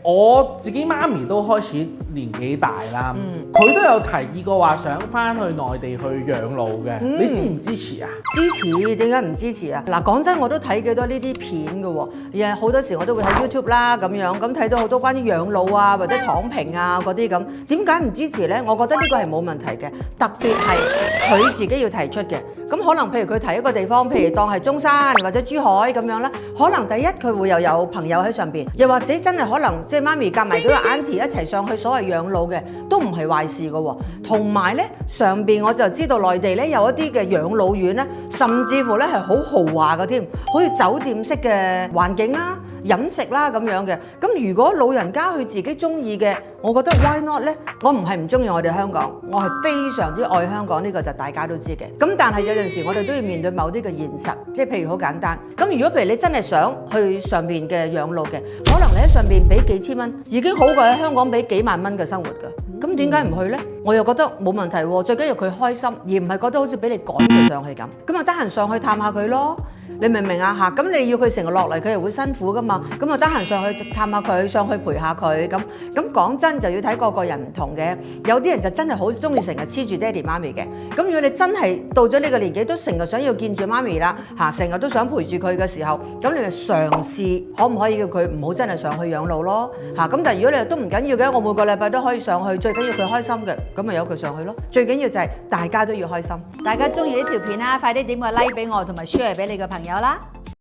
我自己媽咪都開始年紀大啦，佢都有提議過話想翻去內地去養老嘅，你支唔支持啊？支持，點解唔支持啊？嗱，講真，我都睇幾多呢啲片嘅喎，而好多時我都會睇 YouTube 啦咁樣，咁睇到好多關於養老啊或者躺平啊嗰啲咁，點解唔支持呢？我覺得呢個係冇問題嘅，特別係佢自己要提出嘅。咁可能譬如佢提一個地方，譬如當係中山或者珠海咁樣啦，可能第一佢會又有朋友喺上邊，又或者真係可能即係媽咪夾埋嗰個 auntie 一齊上去所謂養老嘅，都唔係壞事嘅喎。同埋咧上邊我就知道內地咧有一啲嘅養老院咧，甚至乎咧係好豪華嘅添，好似酒店式嘅環境啦、飲食啦咁樣嘅。咁如果老人家佢自己中意嘅，我覺得 why not 咧？我唔係唔中意我哋香港，我係非常之愛香港，呢個就大家都知嘅。咁但係有陣時我哋都要面對某啲嘅現實，即係譬如好簡單。咁如果譬如你真係想去上邊嘅養老嘅，可能你喺上邊俾幾千蚊，已經好過喺香港俾幾萬蚊嘅生活㗎。咁點解唔去呢？我又覺得冇問題喎，最緊要佢開心，而唔係覺得好似俾你趕佢上去咁。咁啊得閒上去探下佢咯。你明唔明啊？嚇，咁你要佢成日落嚟，佢又會辛苦噶嘛。咁啊得閒上去探下佢，上去陪下佢咁。咁講真就要睇個個人唔同嘅。有啲人就真係好中意成日黐住爹哋媽咪嘅。咁如果你真係到咗呢個年紀都成日想要見住媽咪啦，嚇，成日都想陪住佢嘅時候，咁你就嘗試可唔可以叫佢唔好真係上去養老咯？嚇，咁但係如果你都唔緊要嘅，我每個禮拜都可以上去，最緊要佢開心嘅，咁咪由佢上去咯。最緊要就係大家都要開心。大家中意呢條片啦，快啲點個 like 俾我，同埋 share 俾你嘅朋友啦！